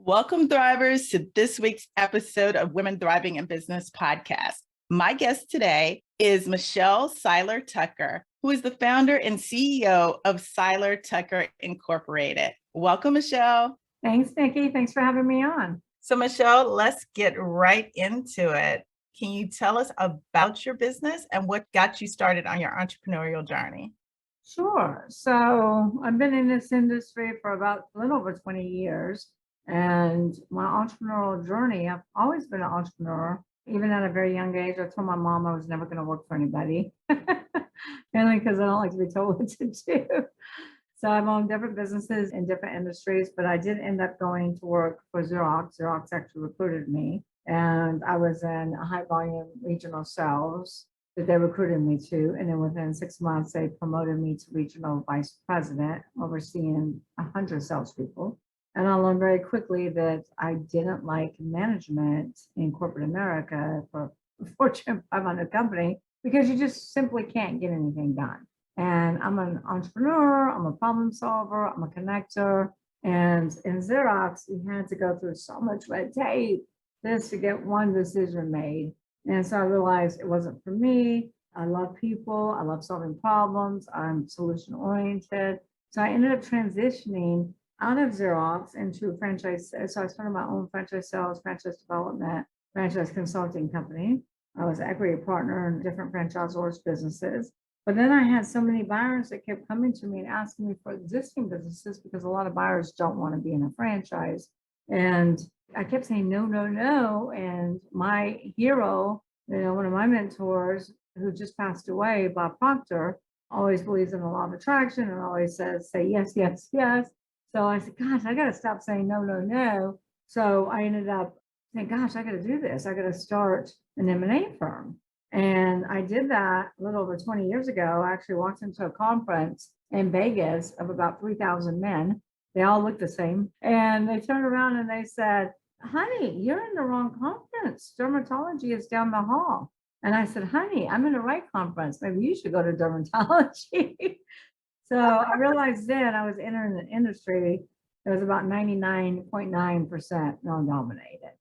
Welcome, Thrivers, to this week's episode of Women Thriving in Business podcast. My guest today is Michelle Seiler Tucker, who is the founder and CEO of Seiler Tucker Incorporated. Welcome, Michelle. Thanks, Nikki. Thanks for having me on. So, Michelle, let's get right into it. Can you tell us about your business and what got you started on your entrepreneurial journey? Sure. So I've been in this industry for about a little over 20 years. And my entrepreneurial journey, I've always been an entrepreneur. Even at a very young age, I told my mom I was never going to work for anybody, mainly because I don't like to be told what to do. So I've owned different businesses in different industries, but I did end up going to work for Xerox. Xerox actually recruited me, and I was in high volume regional sales that they recruited me to. And then within 6 months, they promoted me to regional vice president, overseeing 100 salespeople. And I learned very quickly that I didn't like management in corporate America for a Fortune 500 company because you just simply can't get anything done. And I'm an entrepreneur, I'm a problem solver, I'm a connector. And in Xerox, you had to go through so much red tape just to get one decision made. And so I realized it wasn't for me. I love people, I love solving problems, I'm solution oriented. So I ended up transitioning out of Xerox into a franchise. So I started my own franchise sales, franchise development, franchise consulting company. I was an equity partner in different franchisors' businesses. But then I had so many buyers that kept coming to me and asking me for existing businesses because a lot of buyers don't want to be in a franchise. And I kept saying no, no, no. And my hero, one of my mentors who just passed away, Bob Proctor, always believes in the law of attraction and always says, say yes, yes, yes. So I said, gosh, I got to stop saying no, no, no. So I ended up saying, gosh, I got to do this. I got to start an M&A firm. And I did that a little over 20 years ago. I actually walked into a conference in Vegas of about 3,000 men. They all looked the same. And they turned around and they said, honey, you're in the wrong conference. Dermatology is down the hall. And I said, honey, I'm in the right conference. Maybe you should go to dermatology. So I realized then I was entering an industry that was about 99.9% non-dominated.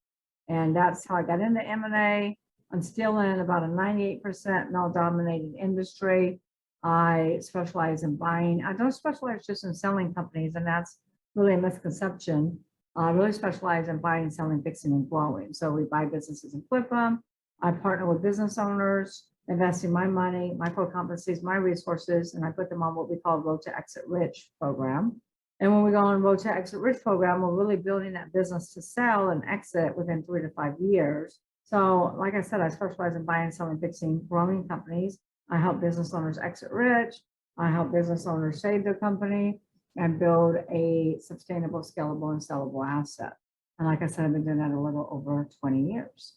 And that's how I got into M&A. I'm still in about a 98% non-dominated industry. I specialize in buying. I don't specialize just in selling companies, and that's really a misconception. I really specialize in buying, selling, fixing, and growing. So we buy businesses and flip them. I partner with business owners, investing my money, my core competencies, my resources, and I put them on what we call Road to Exit Rich program. And when we go on Road to Exit Rich program, we're really building that business to sell and exit within 3 to 5 years. So like I said, I specialize in buying, selling, fixing, growing companies. I help business owners exit rich. I help business owners save their company and build a sustainable, scalable, and sellable asset. And like I said, I've been doing that a little over 20 years.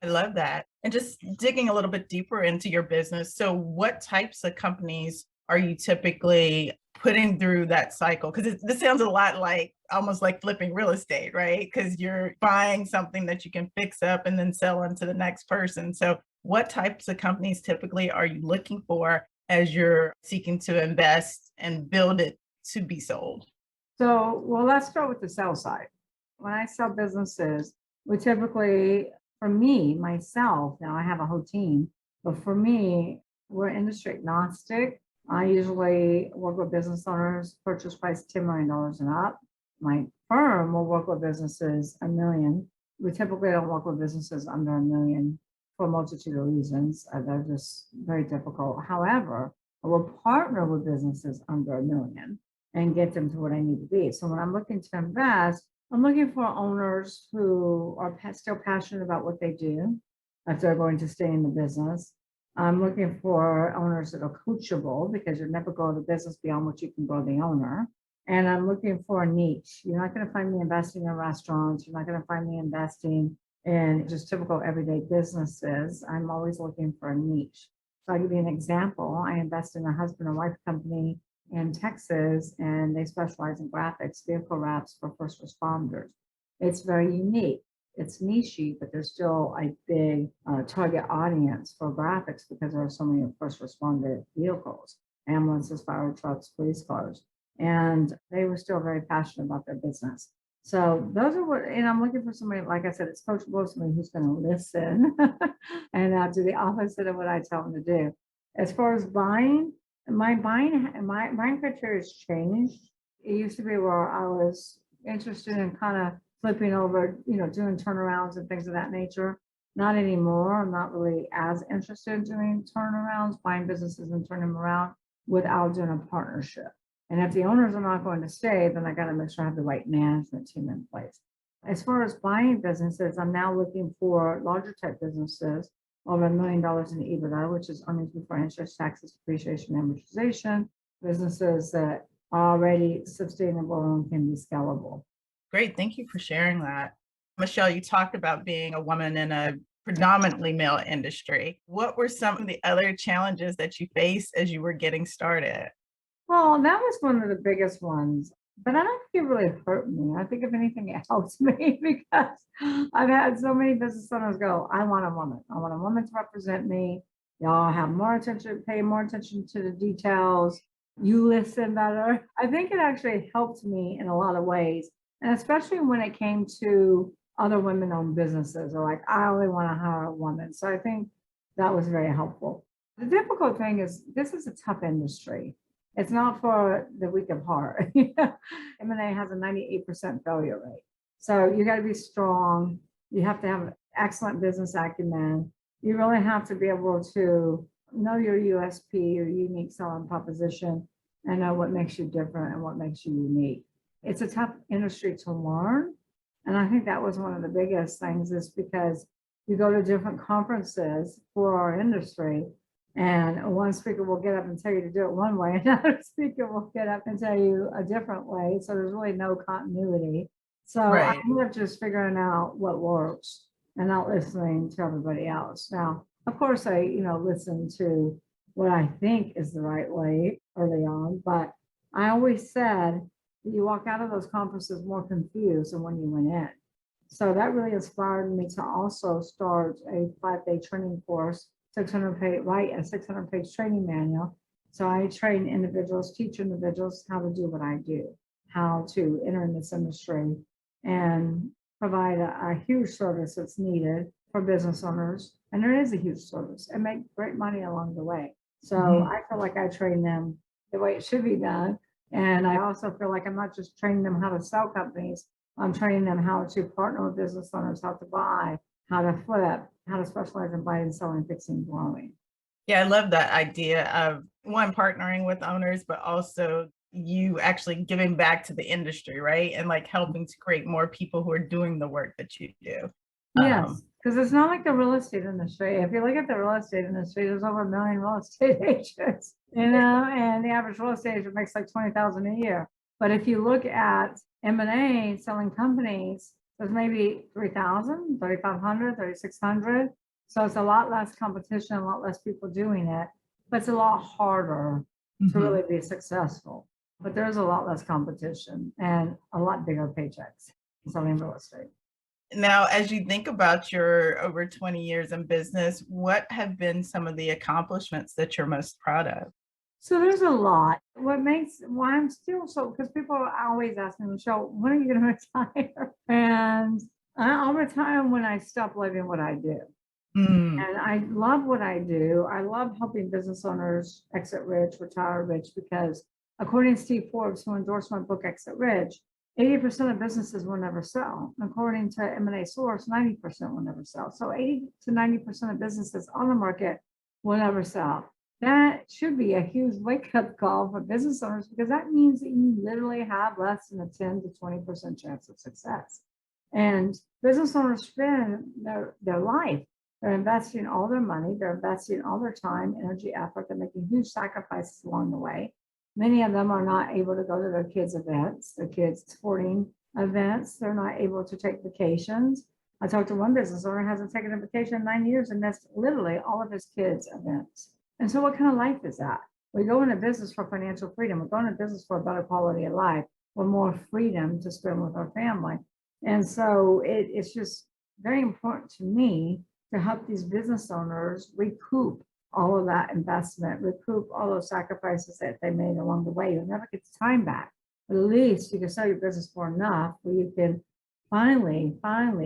I love that. And just digging a little bit deeper into your business. So what types of companies are you typically putting through that cycle? Because this sounds a lot like almost like flipping real estate, right? Because you're buying something that you can fix up and then sell on to the next person. So what types of companies typically are you looking for as you're seeking to invest and build it to be sold? So, well, let's start with the sell side. When I sell businesses, we typically, for me, myself, now I have a whole team, but for me, we're industry agnostic. I usually work with business owners, purchase price $10 million and up. My firm will work with businesses $1 million. We typically don't work with businesses under $1 million for a multitude of reasons. They're just very difficult. However, I will partner with businesses under $1 million and get them to where they need to be. So when I'm looking to invest, I'm looking for owners who are still passionate about what they do, if they're going to stay in the business. I'm looking for owners that are coachable because you'll never grow the business beyond what you can grow the owner. And I'm looking for a niche. You're not going to find me investing in restaurants. You're not going to find me investing in just typical everyday businesses. I'm always looking for a niche. So I'll give you an example. I invest in a husband and wife company in Texas, and they specialize in graphics, vehicle wraps for first responders. It's very unique. It's niche-y, but there's still a big target audience for graphics because there are so many first responder vehicles, ambulances, fire trucks, police cars, and they were still very passionate about their business. So those are what, and I'm looking for somebody, like I said, it's coachable, somebody who's going to listen and do the opposite of what I tell them to do. As far as buying, my buying criteria has changed. It used to be where I was interested in kind of flipping over, doing turnarounds and things of that nature. Not anymore. I'm not really as interested in doing turnarounds, buying businesses and turning them around without doing a partnership. And if the owners are not going to stay, then I got to make sure I have the right management team in place. As far as buying businesses, I'm now looking for larger type businesses over $1 million in EBITDA, which is earnings before interest, taxes, depreciation, amortization, businesses that are already sustainable and can be scalable. Great. Thank you for sharing that. Michelle, you talked about being a woman in a predominantly male industry. What were some of the other challenges that you faced as you were getting started? Well, that was one of the biggest ones, but I don't think it really hurt me. I think if anything, it helped me because I've had so many business owners go, I want a woman. I want a woman to represent me. Y'all have more attention, pay more attention to the details. You listen better. I think it actually helped me in a lot of ways. And especially when it came to other women-owned businesses, or like, I only want to hire a woman. So I think that was very helpful. The difficult thing is this is a tough industry. It's not for the weak of heart. M&A has a 98% failure rate. So you got to be strong. You have to have excellent business acumen. You really have to be able to know your USP, your unique selling proposition, and know what makes you different and what makes you unique. It's a tough industry to learn. And I think that was one of the biggest things, is because you go to different conferences for our industry, and one speaker will get up and tell you to do it one way, another speaker will get up and tell you a different way. So there's really no continuity. So I Right. ended up just figuring out what works and not listening to everybody else. Now, of course, I, listen to what I think is the right way early on, but I always said that you walk out of those conferences more confused than when you went in. So that really inspired me to also start a 5-day training course, 600-page, write a 600-page training manual. So I train individuals, teach individuals how to do what I do, how to enter in this industry and provide a huge service that's needed for business owners. And there is a huge service, and make great money along the way. So I feel like I train them the way it should be done. And I also feel like I'm not just training them how to sell companies, I'm training them how to partner with business owners, how to buy, how to flip, how to specialize in buying, selling, fixing, growing. Yeah, I love that idea of one, partnering with owners, but also you actually giving back to the industry, right? And like helping to create more people who are doing the work that you do. Yes, because it's not like the real estate industry. If you look at the real estate industry, there's over 1 million real estate agents, and the average real estate agent makes like 20,000 a year. But if you look at M&A selling companies, there's maybe 3,000, 3,500, 3,600. So it's a lot less competition, a lot less people doing it, but it's a lot harder to really be successful. But there's a lot less competition and a lot bigger paychecks selling real estate. Now, as you think about your over 20 years in business, what have been some of the accomplishments that you're most proud of? So there's a lot. Why I'm still so, because people always ask me, Michelle, when are you going to retire? And I'll retire when I stop loving what I do. Mm, And I love what I do. I love helping business owners exit rich, retire rich, because according to Steve Forbes, who endorsed my book, Exit Rich, 80% of businesses will never sell. According to M&A Source, 90% will never sell. So 80 to 90% of businesses on the market will never sell. That should be a huge wake-up call for business owners, because that means that you literally have less than a 10 to 20% chance of success. And business owners spend their life, they're investing all their money, they're investing all their time, energy, effort, they're making huge sacrifices along the way. Many of them are not able to go to their kids' events, their kids' sporting events. They're not able to take vacations. I talked to one business owner who hasn't taken a vacation in 9 years, and that's literally all of his kids' events. And so what kind of life is that? We go into business for financial freedom. We're going into business for a better quality of life, for more freedom to spend with our family. And so it's just very important to me to help these business owners recoup all of that investment, recoup all those sacrifices that they made along the way. You'll never get the time back. But at least you can sell your business for enough where you can finally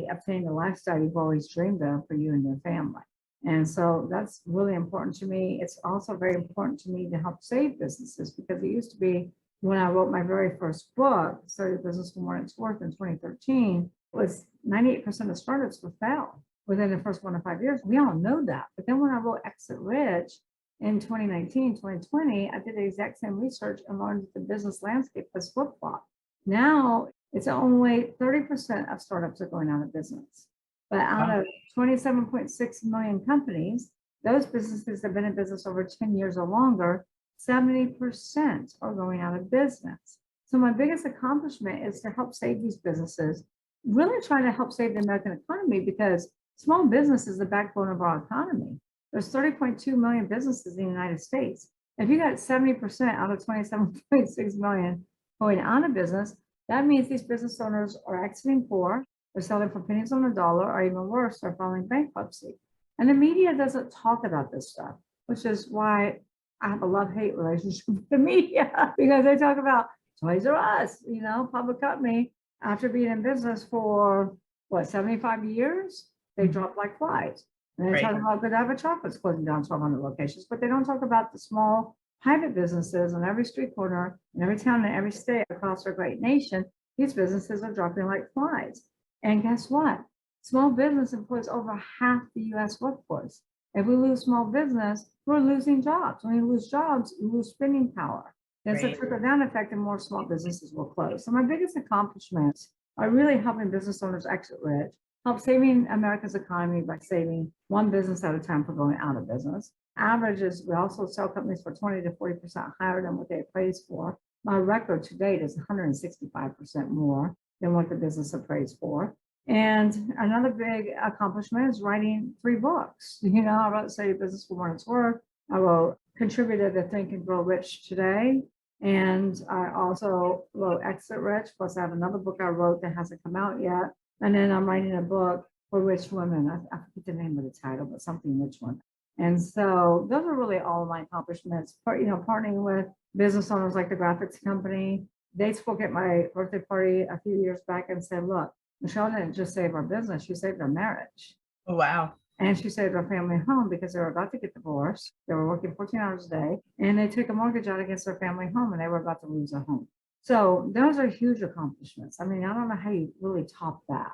obtain the lifestyle you've always dreamed of for you and your family. And so that's really important to me. It's also very important to me to help save businesses because it used to be when I wrote my very first book, Started a Business for More Than It's Worth in 2013, was 98% of startups would fail within the first 1 to 5 years. We all know that. But then when I wrote Exit Rich in 2019, 2020, I did the exact same research and learned that the business landscape has flip-flopped. Now it's only 30% of startups are going out of business. But out of 27.6 million companies, those businesses that have been in business over 10 years or longer, 70% are going out of business. So my biggest accomplishment is to help save these businesses, really try to help save the American economy because small business is the backbone of our economy. There's 30.2 million businesses in the United States. If you got 70% out of 27.6 million going out of business, that means these business owners are exiting poor, they're selling for pennies on the dollar, or even worse, they're filing bankruptcy. And the media doesn't talk about this stuff, which is why I have a love-hate relationship with the media because they talk about Toys R Us, public company, after being in business for 75 years, they dropped like flies. And they talk about Godiva Chocolate's closing down 1,200 locations, but they don't talk about the small private businesses on every street corner, in every town, in every state across our great nation. These businesses are dropping like flies. And guess what? Small business employs over half the US workforce. If we lose small business, we're losing jobs. When you lose jobs, you lose spending power. There's a trickle-down effect and more small businesses will close. So my biggest accomplishments are really helping business owners exit rich, help saving America's economy by saving one business at a time for going out of business. Averages, we also sell companies for 20 to 40% higher than what they appraised for. My record to date is 165% more than what the business appraised for. And another big accomplishment is writing 3 books. I wrote Say Your Business for What It's Worth. I wrote Contributed to Think and Grow Rich Today. And I also wrote Exit Rich. Plus I have another book I wrote that hasn't come out yet. And then I'm writing a book for rich women. I forget the name of the title, but something rich women. And so those are really all of my accomplishments. Partnering with business owners like the graphics company. They spoke at my birthday party a few years back and said, look, Michelle didn't just save our business, she saved our marriage. Oh, wow. And she saved our family home because they were about to get divorced. They were working 14 hours a day and they took a mortgage out against their family home and they were about to lose their home. So those are huge accomplishments. I mean, I don't know how you really top that.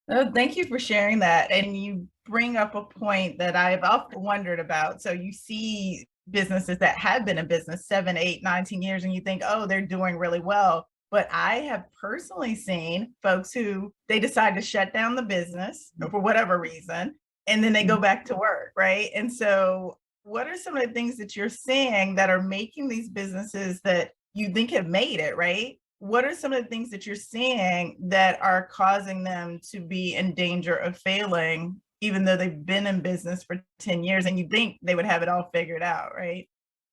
Oh, thank you for sharing that. And you bring up a point that I've often wondered about. So you see businesses that have been in business 7, 8, 19 years, and you think, oh, they're doing really well. But I have personally seen folks who they decide to shut down the business for whatever reason, and then they go back to work, right? And so what are some of the things that you're seeing that are making these businesses that you think have made it, right? What are some of the things that you're seeing that are causing them to be in danger of failing, even though they've been in business for 10 years and you think they would have it all figured out, right?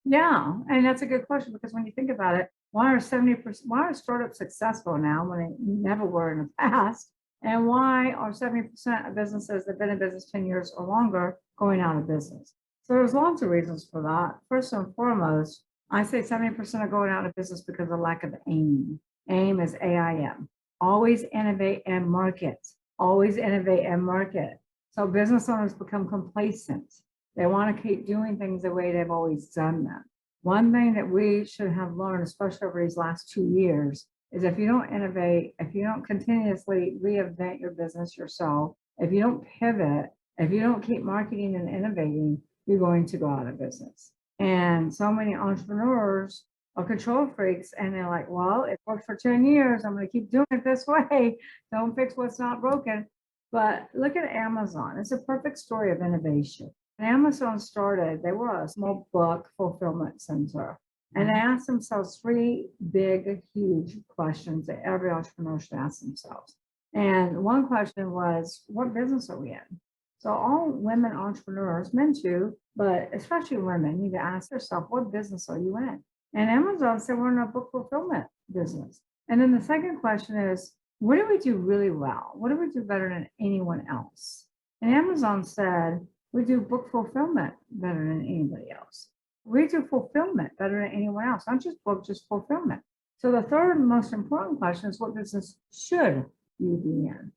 Yeah, and that's a good question because when you think about it, why are startups successful now when they never were in the past? And why are 70% of businesses that have been in business 10 years or longer going out of business? So there's lots of reasons for that. First and foremost, I say 70% are going out of business because of lack of aim. AIM is AIM. Always innovate and market. Always innovate and market. So business owners become complacent. They want to keep doing things the way they've always done them. One thing that we should have learned, especially over these last 2 years, is if you don't innovate, if you don't continuously reinvent your business yourself, if you don't pivot, if you don't keep marketing and innovating, you're going to go out of business. And so many entrepreneurs are control freaks and they're like, well, it worked for 10 years. I'm going to keep doing it this way. Don't fix what's not broken. But look at Amazon. It's a perfect story of innovation. When Amazon started, they were a small book fulfillment center. And they asked themselves 3 big, huge questions that every entrepreneur should ask themselves. And one question was, what business are we in? So all women entrepreneurs, men too, but especially women, need to ask yourself, what business are you in? And Amazon said, we're in a book fulfillment business. And then the second question is, what do we do really well? What do we do better than anyone else? And Amazon said, we do book fulfillment better than anybody else. We do fulfillment better than anyone else. Not just book, just fulfillment. So the third most important question is, what business should you be in?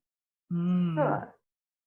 Mm. Should.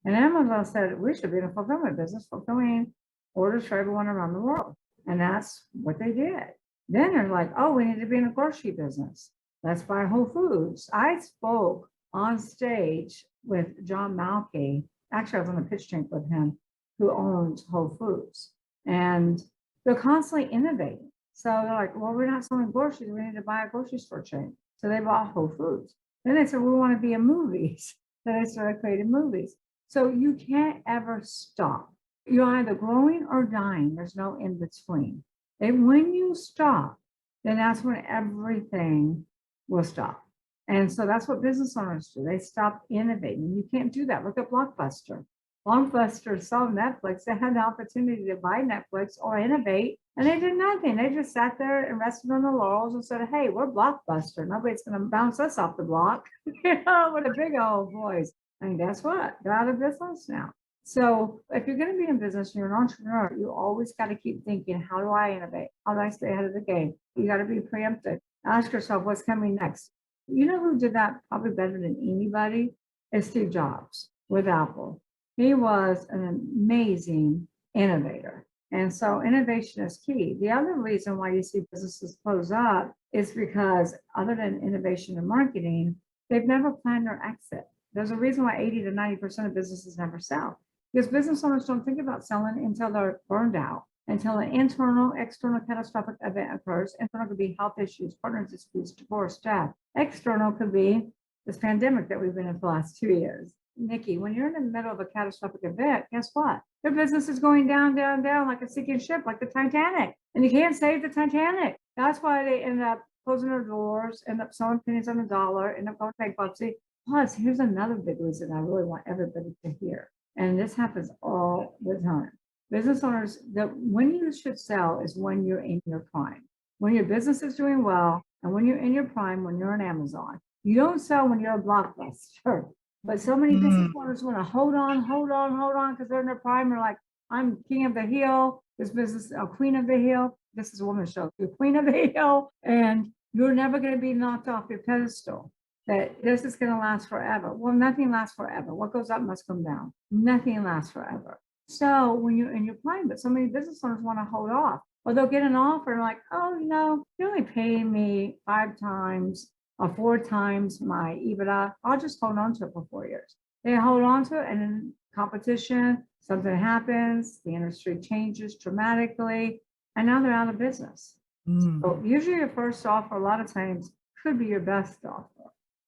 And Amazon said we should be in a fulfillment business, fulfilling orders for everyone around the world. And that's what they did. Then they're like, oh, we need to be in a grocery business. Let's buy Whole Foods. I spoke on stage with John Malky. Actually, I was on a pitch tank with him, who owns Whole Foods. And they're constantly innovating. So they're like, well, we're not selling groceries. We need to buy a grocery store chain. So they bought Whole Foods. Then they said, we want to be in movies. So they started creating movies. So you can't ever stop. You're either growing or dying. There's no in between. And when you stop, then that's when everything will stop. And so that's what business owners do. They stop innovating. You can't do that. Look at Blockbuster. Blockbuster saw Netflix. They had the opportunity to buy Netflix or innovate, and they did nothing. They just sat there and rested on the laurels and said, hey, we're Blockbuster. Nobody's going to bounce us off the block. What a big old voice. And guess what? They're out of business now. So if you're going to be in business, you're an entrepreneur, you always got to keep thinking, how do I innovate? How do I stay ahead of the game? You got to be preemptive. Ask yourself, what's coming next? You know who did that probably better than anybody? Is Steve Jobs with Apple. He was an amazing innovator. And so innovation is key. The other reason why you see businesses close up is because other than innovation and marketing, they've never planned their exit. There's a reason why 80 to 90% of businesses never sell, because business owners don't think about selling until they're burned out, until an internal, external catastrophic event occurs. Internal could be health issues, partner disputes, divorce, death. External could be this pandemic that we've been in for the last 2 years. Nikki, when you're in the middle of a catastrophic event, guess what? Your business is going down, down, down like a sinking ship, like the Titanic. And you can't save the Titanic. That's why they end up closing their doors, end up selling pennies on the dollar, end up going bankruptcy. Plus, here's another big reason I really want everybody to hear. And this happens all the time. Business owners, when you should sell is when you're in your prime. When your business is doing well, and when you're in your prime, when you're on Amazon. You don't sell when you're a Blockbuster. But so many business owners want to hold on, because they're in their prime. They're like, I'm king of the hill. This business, queen of the hill. This is a woman's show. You're queen of the hill, and you're never going to be knocked off your pedestal. That this is going to last forever. Well, nothing lasts forever. What goes up must come down. Nothing lasts forever. So when you're in your prime, but so many business owners want to hold off, or they'll get an offer and like, oh, you're only paying me 5 times or 4 times my EBITDA. I'll just hold on to it for 4 years. They hold on to it, and in competition, something happens, the industry changes dramatically, and now they're out of business. So usually your first offer, a lot of times, could be your best offer.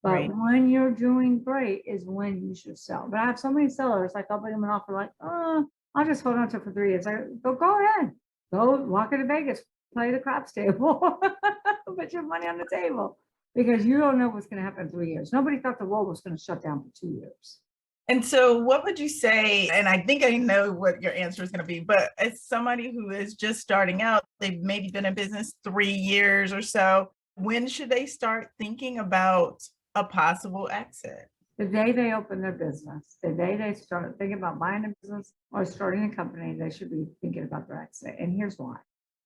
But when you're doing great is when you should sell. But I have so many sellers, like I'll bring them an offer like, oh, I'll just hold on to it for 3 years. I go ahead, go walk into Vegas, play the craps table, put your money on the table, because you don't know what's going to happen in 3 years. Nobody thought the world was going to shut down for 2 years. And so what would you say, and I think I know what your answer is going to be, but as somebody who is just starting out, they've maybe been in business 3 years or so, when should they start thinking about a possible exit? The day they open their business, the day they start thinking about buying a business or starting a company, they should be thinking about their exit. And here's why.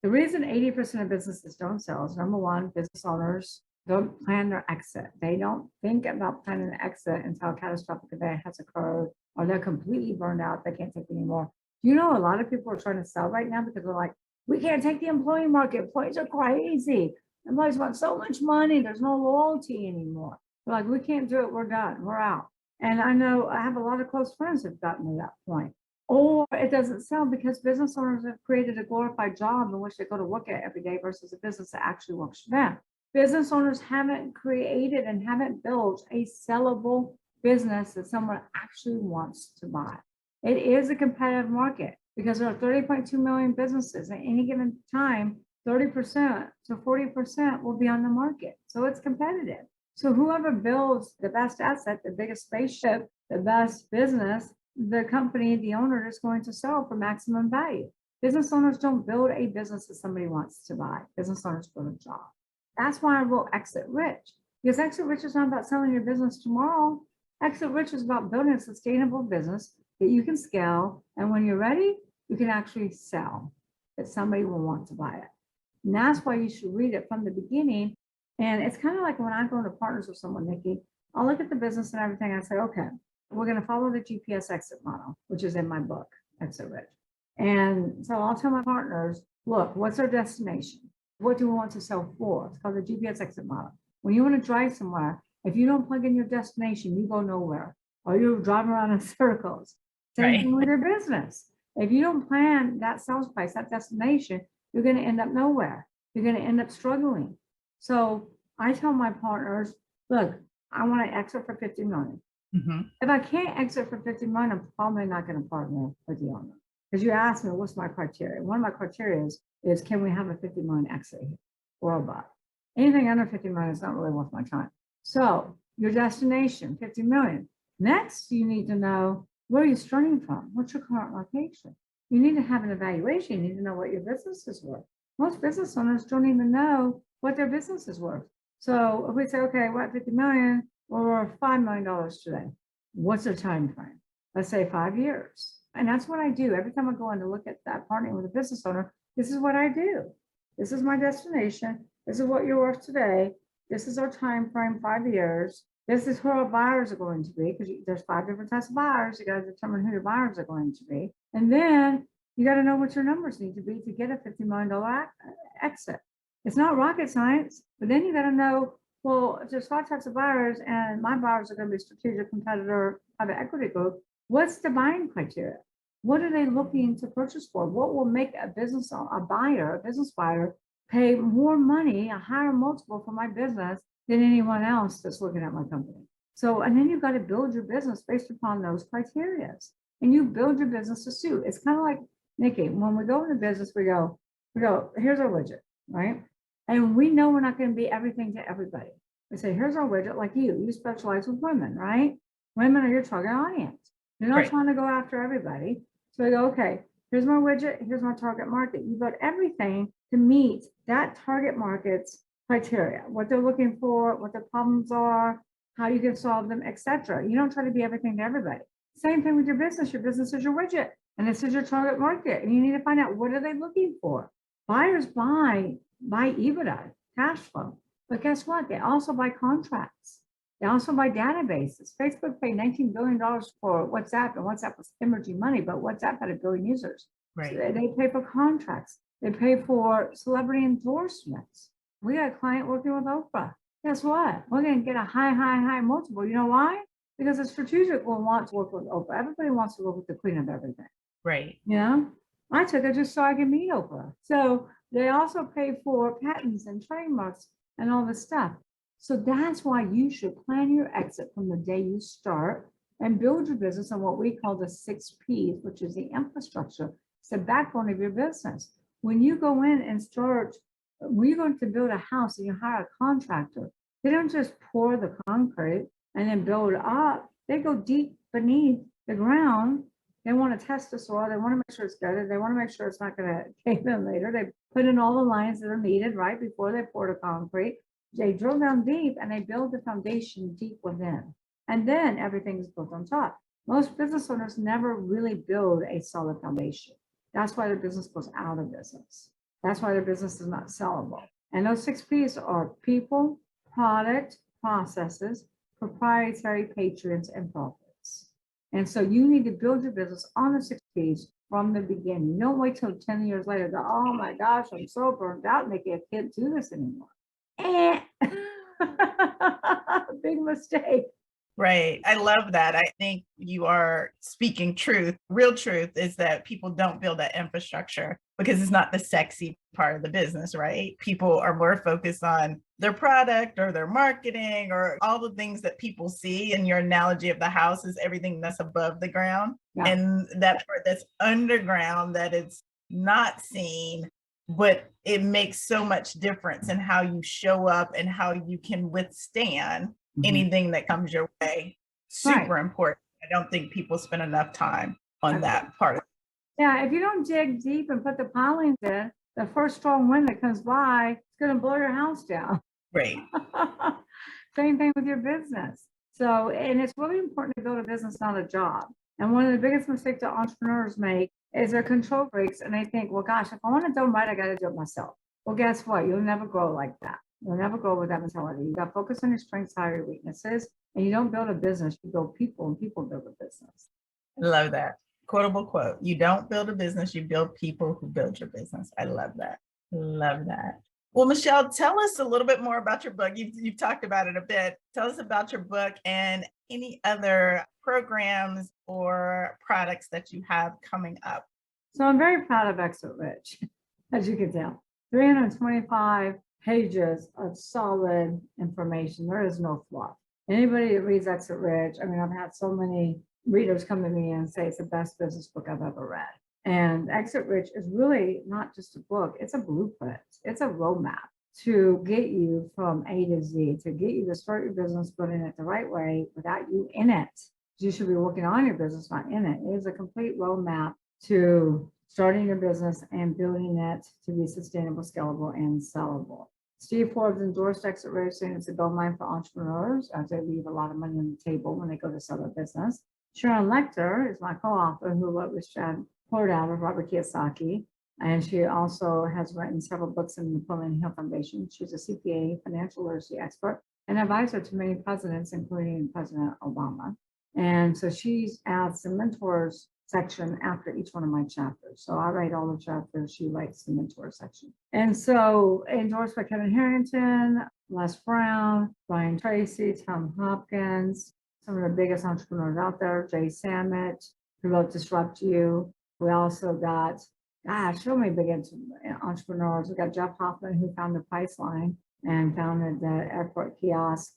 The reason 80% of businesses don't sell is, number one, business owners don't plan their exit. They don't think about planning an exit until a catastrophic event has occurred, or they're completely burned out. They can't take it anymore. You know, a lot of people are trying to sell right now because they're like, we can't take the employee market. Employees are crazy. Employees want so much money. There's no loyalty anymore. They're like, we can't do it. We're done. We're out. And I know I have a lot of close friends who've gotten to that point. Or it doesn't sell because business owners have created a glorified job in which they go to work at every day versus a business that actually works for them. Business owners haven't created and haven't built a sellable business that someone actually wants to buy. It is a competitive market because there are 30.2 million businesses at any given time. 30% to 40% will be on the market. So it's competitive. So whoever builds the best asset, the biggest spaceship, the best business, the company, the owner is going to sell for maximum value. Business owners don't build a business that somebody wants to buy. Business owners build a job. That's why I wrote Exit Rich, because Exit Rich is not about selling your business tomorrow. Exit Rich is about building a sustainable business that you can scale. And when you're ready, you can actually sell, that somebody will want to buy it. And that's why you should read it from the beginning And it's kind of like when I go into partners with someone, Nikki, I'll look at the business and everything. I say, okay, we're going to follow the GPS exit model, which is in my book, Exit Rich. And so I'll tell my partners, look, what's our destination? What do we want to sell for? It's called the GPS exit model. When you want to drive somewhere, if you don't plug in your destination, you go nowhere, or you're driving around in circles. Same thing with your business. If you don't plan that sales price, that destination, you're going to end up nowhere. You're going to end up struggling. So I tell my partners, look, I want to exit for 50 million. Mm-hmm. If I can't exit for 50 million, I'm probably not going to partner with you on that. Because you asked me, what's my criteria? One of my criteria is can we have a 50 million exit here or above? Anything under 50 million is not really worth my time. So your destination, 50 million. Next, you need to know, where are you starting from? What's your current location? You need to have an evaluation. You need to know what your business is worth. Most business owners don't even know what their business is worth. So if we say, okay, we're at 50 million, or $5 million today, what's the time frame? Let's say 5 years. And that's what I do. Every time I go in to look at that partnering with a business owner, this is what I do. This is my destination. This is what you're worth today. This is our time frame, 5 years. This is who our buyers are going to be, because there's 5 different types of buyers. You got to determine who your buyers are going to be. And then you got to know what your numbers need to be to get a $50 million exit. It's not rocket science, but then you got to know, well, if there's 5 types of buyers and my buyers are going to be strategic competitor, private equity group, what's the buying criteria? What are they looking to purchase for? What will make a business buyer pay more money, a higher multiple for my business than anyone else that's looking at my company? So, and then you've got to build your business based upon those criteria. And you build your business to suit. It's kind of like, Nikki, when we go into business, we go, here's our widget, right? And we know we're not going to be everything to everybody. We say, here's our widget, like you specialize with women, right? Women are your target audience. You're not trying to go after everybody. So we go, okay, here's my widget, here's my target market. You've got everything to meet that target market's criteria, what they're looking for, what their problems are, how you can solve them, etc. You don't try to be everything to everybody. Same thing with your business. Your business is your widget, and this is your target market. And you need to find out, what are they looking for? Buyers buy EBITDA, cash flow. But guess what? They also buy contracts. They also buy databases. Facebook paid $19 billion for WhatsApp, and WhatsApp was hemorrhaging money, but WhatsApp had 1 billion users. Right. So they pay for contracts. They pay for celebrity endorsements. We got a client working with Oprah. Guess what? We're going to get a high multiple. You know why? Because a strategic will want to work with Oprah. Everybody wants to work with the queen of everything. Right. Yeah. I took it just so I can meet Oprah. So they also pay for patents and trademarks and all this stuff. So that's why you should plan your exit from the day you start and build your business on what we call the 6 Ps, which is the infrastructure. It's the backbone of your business. When you go in and start, when you're going to build a house and you hire a contractor, they don't just pour the concrete and then build up. They go deep beneath the ground. They want to test the soil. They want to make sure it's good. They want to make sure it's not going to cave in later. They put in all the lines that are needed right before they pour the concrete. They drill down deep and they build the foundation deep within. And then everything is built on top. Most business owners never really build a solid foundation. That's why their business goes out of business. That's why their business is not sellable. And those 6 Ps are people, product, processes, proprietary, patrons, and profits. And so you need to build your business on the 6 Ps from the beginning. Don't wait till 10 years later to go, oh my gosh, I'm so burned out, Nikki, I can't do this anymore. Big mistake. Right. I love that. I think you are speaking truth. Real truth is that people don't build that infrastructure because it's not the sexy part of the business, right? People are more focused on their product or their marketing or all the things that people see. And your analogy of the house is everything that's above the ground. Yeah. And that part that's underground that it's not seen, but it makes so much difference in how you show up and how you can withstand anything that comes your way. Super important. I don't think people spend enough time on that part of it. Yeah, if you don't dig deep and put the pilings in, the first strong wind that comes by, it's going to blow your house down. Right. Same thing with your business. So, and it's really important to build a business, not a job. And one of the biggest mistakes that entrepreneurs make is they're control freaks and they think, well, gosh, if I want it done right, I got to do it myself. Well, guess what? You'll never grow like that. You'll never grow with that mentality. You got to focus on your strengths, hide your weaknesses, and you don't build a business, you build people, and people build a business. Love that. Quotable quote. You don't build a business, you build people who build your business. I love that. Love that. Well, Michelle, tell us a little bit more about your book. You've talked about it a bit. Tell us about your book and any other programs or products that you have coming up. So I'm very proud of Exit Rich, as you can tell. 325 pages of solid information. There is no fluff. Anybody that reads Exit Rich, I mean, I've had so many readers come to me and say it's the best business book I've ever read. And Exit Rich is really not just a book, it's a blueprint. It's a roadmap to get you from A to Z, to get you to start your business, building it the right way without you in it. You should be working on your business, not in it. It is a complete roadmap to starting your business and building it to be sustainable, scalable, and sellable. Steve Forbes endorsed Exit Rich, saying it's a goldmine for entrepreneurs as they leave a lot of money on the table when they go to sell their business. Sharon Lechter is my co-author who wrote with Chad poured out of Robert Kiyosaki. And she also has written several books in the Napoleon Hill Foundation. She's a CPA, financial literacy expert, and advisor to many presidents, including President Obama. And so she adds the mentors section after each one of my chapters. So I write all the chapters, she writes the mentor section. And so endorsed by Kevin Harrington, Les Brown, Brian Tracy, Tom Hopkins, some of the biggest entrepreneurs out there, Jay Samit, who wrote Disrupt You. We also got, so many big entrepreneurs. We got Jeff Hoffman, who founded Priceline and founded the airport kiosk.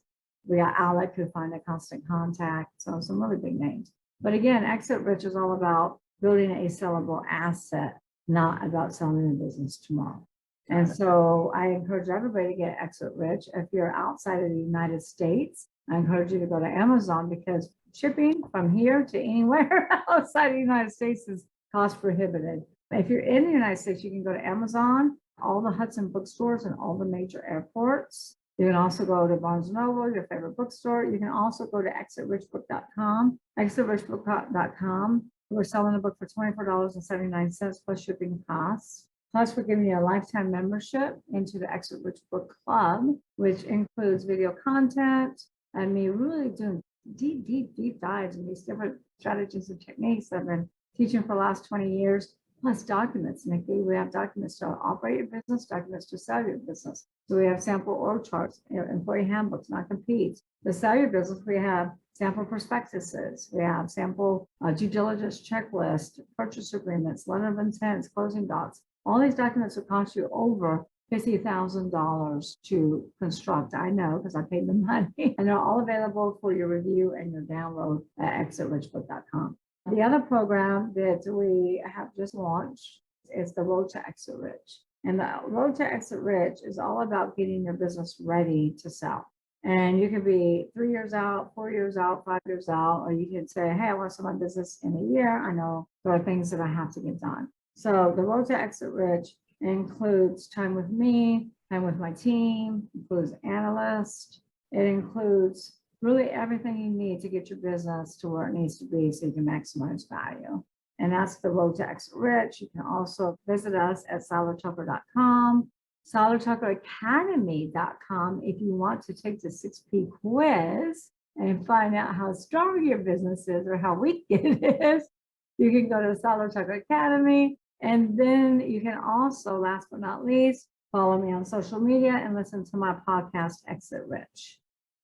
We got Alec, who founded Constant Contact. So some really big names. But again, Exit Rich is all about building a sellable asset, not about selling a business tomorrow. And so I encourage everybody to get Exit Rich. If you're outside of the United States, I encourage you to go to Amazon because shipping from here to anywhere outside of the United States is cost prohibitive. If you're in the United States, you can go to Amazon, all the Hudson bookstores and all the major airports. You can also go to Barnes & Noble, your favorite bookstore. You can also go to exitrichbook.com. Exitrichbook.com. We're selling a book for $24.79 plus shipping costs. Plus, we're giving you a lifetime membership into the Exit Rich Book Club, which includes video content and me really doing deep dives in these different strategies and techniques I've been teaching for the last 20 years, plus documents. Nikki, we have documents to operate your business, documents to sell your business. So we have sample org charts, employee handbooks, not compete. To sell your business, we have sample prospectuses, we have sample due diligence checklist, purchase agreements, letter of intents, closing docs. All these documents will cost you over $50,000 to construct. I know because I paid the money, and they're all available for your review and your download at exitrichbook.com. The other program that we have just launched is the Road to Exit Rich. And the Road to Exit Rich is all about getting your business ready to sell. And you can be 3 years out, 4 years out, 5 years out, or you can say, hey, I want to sell my business in a year. I know there are things that I have to get done. So the Road to Exit Rich includes time with me, time with my team, includes analysts. It includes really everything you need to get your business to where it needs to be so you can maximize value. And that's the Road to Exit Rich. You can also visit us at SeilerTucker.com, SeilerTuckerAcademy.com if you want to take the 6P quiz and find out how strong your business is or how weak it is. You can go to Seiler Tucker Academy. And then you can also, last but not least, follow me on social media and listen to my podcast, Exit Rich.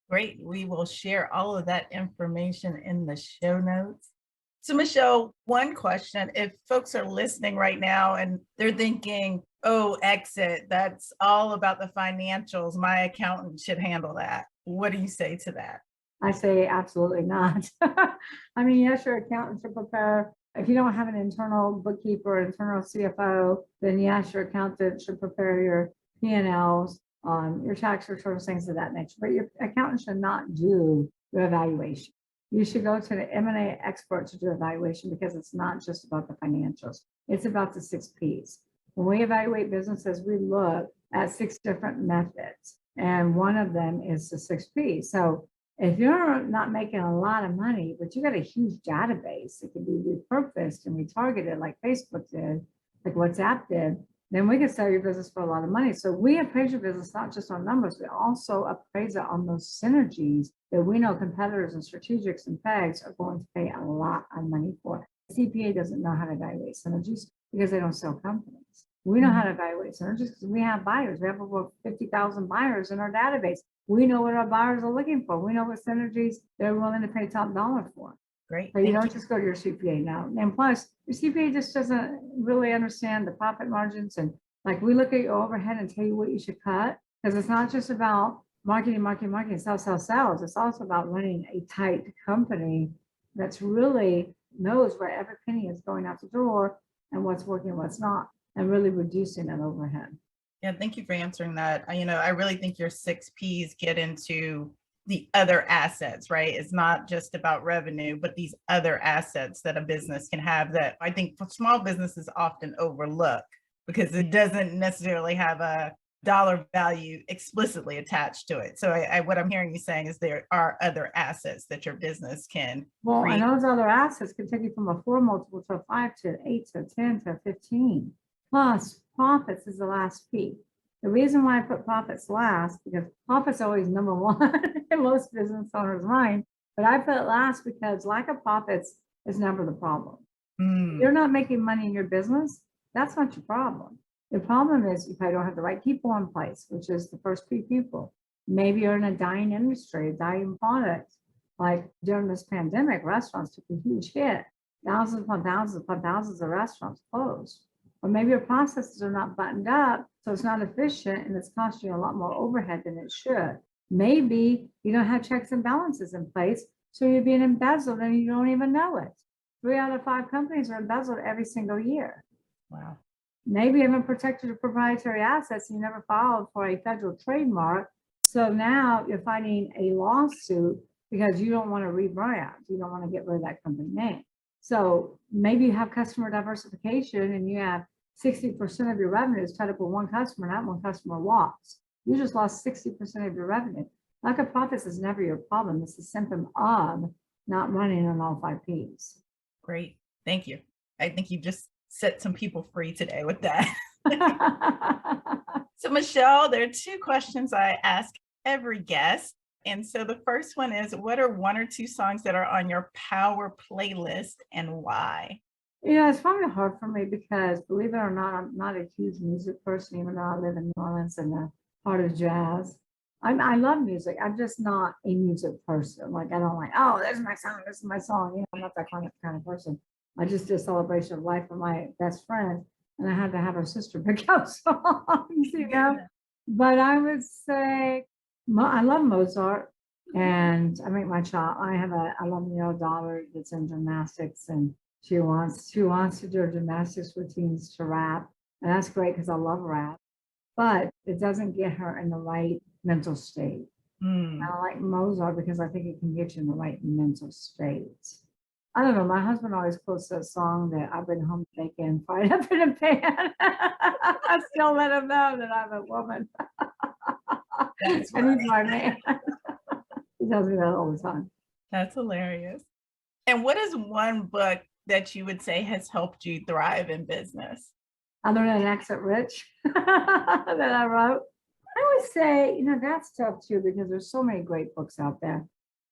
Great. We will share all of that information in the show notes. So Michelle, one question, if folks are listening right now and they're thinking, oh, exit, that's all about the financials, my accountant should handle that. What do you say to that? I say absolutely not. I mean, yes, your accountant should prepare. If you don't have an internal bookkeeper, internal CFO, then yes, your accountant should prepare your P&Ls, your tax returns, things of that nature. But your accountant should not do your evaluation. You should go to the M&A expert to do evaluation because it's not just about the financials. It's about the 6 Ps. When we evaluate businesses, we look at 6 different methods, and one of them is the 6 Ps. So if you're not making a lot of money, but you got a huge database that can be repurposed and retargeted like Facebook did, like WhatsApp did, then we can sell your business for a lot of money. So we appraise your business not just on numbers, we also appraise it on those synergies that we know competitors and strategics and pegs are going to pay a lot of money for. CPA doesn't know how to evaluate synergies because they don't sell companies. We know how to evaluate synergies because we have buyers. We have over 50,000 buyers in our database. We know what our buyers are looking for. We know what synergies they're willing to pay top dollar for. Great. So you don't just go to your CPA now. And plus, your CPA just doesn't really understand the profit margins. And like we look at your overhead and tell you what you should cut, because it's not just about marketing, sales. It's also about running a tight company that's really knows where every penny is going out the door and what's working, what's not, and really reducing that overhead. Yeah, thank you for answering that. I really think your 6 Ps get into the other assets, right? It's not just about revenue, but these other assets that a business can have that I think for small businesses often overlook because it doesn't necessarily have a dollar value explicitly attached to it. So what I'm hearing you saying is there are other assets that your business can create. And those other assets can take you from a 4 multiple to a 5 to 8 to 10 to 15. Plus, profits is the last P. The reason why I put profits last, because profits always number one in most business owners' mind, but I put it last because lack of profits is never the problem. If you're not making money in your business, that's not your problem. The problem is if I don't have the right people in place, which is the first P, people. Maybe you're in a dying industry, a dying product. Like during this pandemic, restaurants took a huge hit. Thousands upon thousands of restaurants closed. Or maybe your processes are not buttoned up, so it's not efficient and it's costing you a lot more overhead than it should. Maybe you don't have checks and balances in place, so you're being embezzled and you don't even know it. 3 out of 5 companies are embezzled every single year. Wow. Maybe you haven't protected your proprietary assets and you never filed for a federal trademark. So now you're fighting a lawsuit because you don't want to rebrand. You don't want to get rid of that company name. So maybe you have customer diversification and you have 60% of your revenue is tied up with one customer, and that one customer walks. You just lost 60% of your revenue. Lack of profits is never your problem. It's a symptom of not running on all 5 Ps. Great. Thank you. I think you just set some people free today with that. So Michelle, there are 2 questions I ask every guest. And so the first one is, what are 1 or 2 songs that are on your power playlist and why? It's probably hard for me because, believe it or not, I'm not a huge music person, even though I live in New Orleans and the heart of jazz. I love music. I'm just not a music person. Like, I don't like, oh, there's my song, this is my song. I'm not that kind of person. I just did a celebration of life with my best friend, and I had to have her sister pick out songs, But I would say, I love Mozart, and I love a 11-year-old daughter that's in gymnastics, and she wants to do her gymnastics routines to rap, and that's great because I love rap, but it doesn't get her in the right mental state. I like Mozart because I think it can get you in the right mental state. I don't know. My husband always quotes that song that I've been home baking, fried up in a pan. I still let him know that I'm a woman. And he's my man. He tells me that all the time. That's hilarious. And what is 1 book that you would say has helped you thrive in business? Other than Exit Rich that I wrote, I would say, that's tough too, because there's so many great books out there.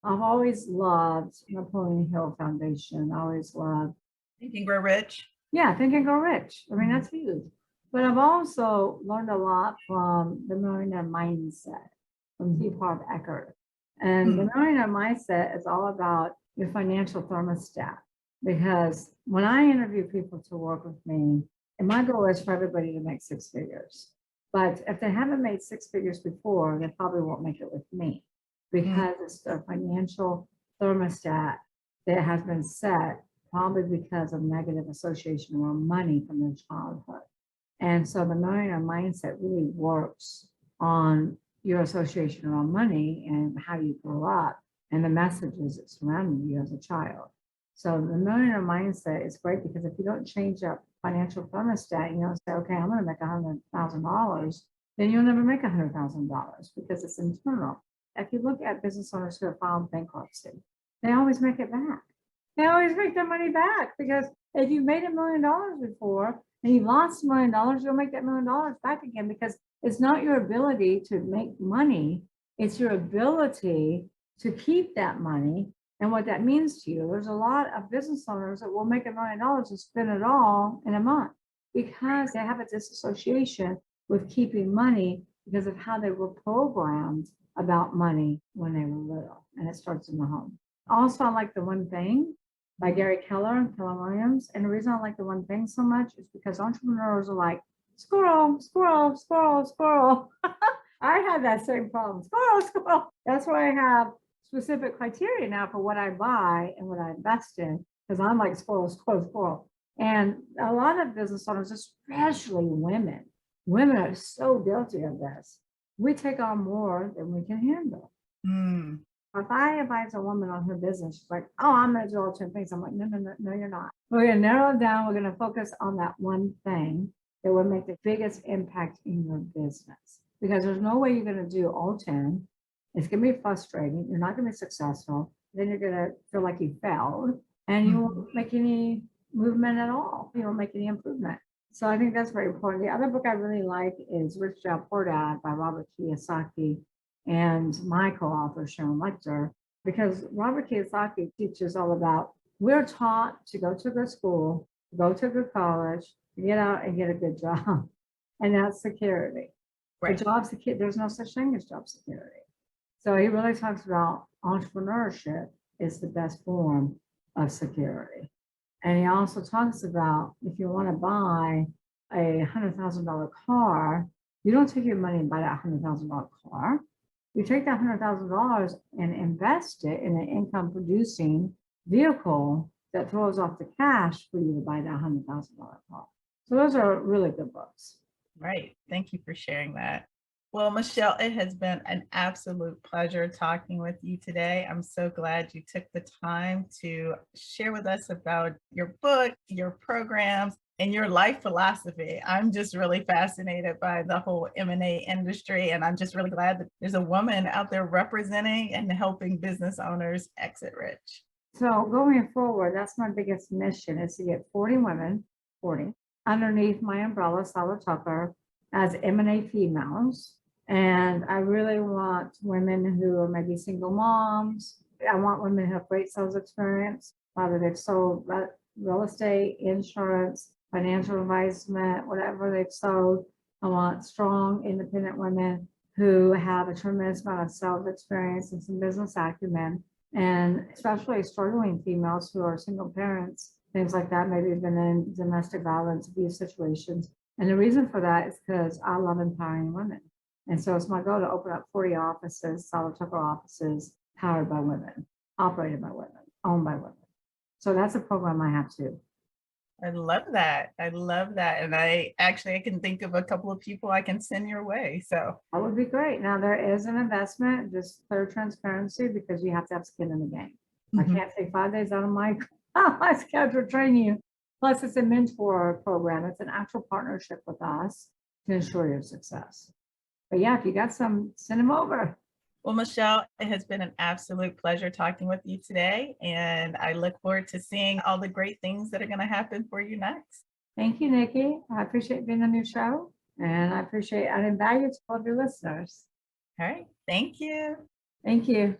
I've always loved Napoleon Hill Foundation. I always loved Think and Grow Rich. Yeah, Think and Grow Rich. I mean, that's huge. But I've also learned a lot from the Millionaire Mindset from T. Harv Eker. And the Millionaire Mindset is all about your financial thermostat. Because when I interview people to work with me, and my goal is for everybody to make 6 figures. But if they haven't made 6 figures before, they probably won't make it with me. Because it's their financial thermostat that has been set, probably because of negative association around money from their childhood. And so the Millionaire Mindset really works on your association around money and how you grew up and the messages that surrounded you as a child. So the Millionaire Mindset is great because if you don't change your financial thermostat, say, okay, I'm going to make $100,000, then you'll never make $100,000 because it's internal. If you look at business owners who have filed bankruptcy, they always make it back. They always make their money back because if you made $1 million before, and you lost $1 million, you'll make that $1 million back again, because it's not your ability to make money, it's your ability to keep that money and what that means to you. There's a lot of business owners that will make $1 million and spend it all in a month because they have a disassociation with keeping money because of how they were programmed about money when they were little. And it starts in the home. Also, I like The One Thing by Gary Keller and Keller Williams. And the reason I like The One Thing so much is because entrepreneurs are like, squirrel, squirrel, squirrel, squirrel. I had that same problem. Squirrel, squirrel. That's why I have specific criteria now for what I buy and what I invest in, because I'm like squirrel, squirrel, squirrel. And a lot of business owners, especially women are so guilty of this. We take on more than we can handle. Mm. If I advise a woman on her business, she's like, oh, I'm going to do all 10 things. I'm like, no, no, no, no, you're not. We're going to narrow it down. We're going to focus on that one thing that will make the biggest impact in your business. Because there's no way you're going to do all 10. It's going to be frustrating. You're not going to be successful. Then you're going to feel like you failed and you won't make any movement at all. You won't make any improvement. So I think that's very important. The other book I really like is Rich Dad Poor Dad by Robert Kiyosaki and my co-author, Sharon Lechter, because Robert Kiyosaki teaches all about, we're taught to go to good school, go to good college, to get out and get a good job. And that's security. Right. For job security, there's no such thing as job security. So he really talks about entrepreneurship is the best form of security. And he also talks about if you want to buy a $100,000 car, you don't take your money and buy that $100,000 car. You take that $100,000 and invest it in an income producing vehicle that throws off the cash for you to buy that $100,000 car. So those are really good books. Right. Thank you for sharing that. Well, Michelle, it has been an absolute pleasure talking with you today. I'm so glad you took the time to share with us about your book, your programs, and your life philosophy. I'm just really fascinated by the whole M&A industry, and I'm just really glad that there's a woman out there representing and helping business owners exit rich. So going forward, that's my biggest mission, is to get 40 women, 40, underneath my umbrella, Seiler Tucker, as M&A females. And I really want women who are maybe single moms. I want women who have great sales experience, whether they've sold real estate, insurance, financial advisement, whatever they've sold. I want strong, independent women who have a tremendous amount of sales experience and some business acumen, and especially struggling females who are single parents, things like that, maybe have been in domestic violence, abuse situations. And the reason for that is because I love empowering women. And so it's my goal to open up 40 offices, Seiler Tucker offices, powered by women, operated by women, owned by women. So that's a program I have too. I love that. I love that. And I can think of a couple of people I can send your way. So that would be great. Now there is an investment, just clear transparency, because you have to have skin in the game. I can't take 5 days out of my schedule to train you. Plus it's a mentor program. It's an actual partnership with us to ensure your success. But yeah, if you got some, send them over. Well, Michelle, it has been an absolute pleasure talking with you today, and I look forward to seeing all the great things that are going to happen for you next. Thank you, Nikki. I appreciate being on your show, and I appreciate adding value to all of your listeners. All right. Thank you. Thank you.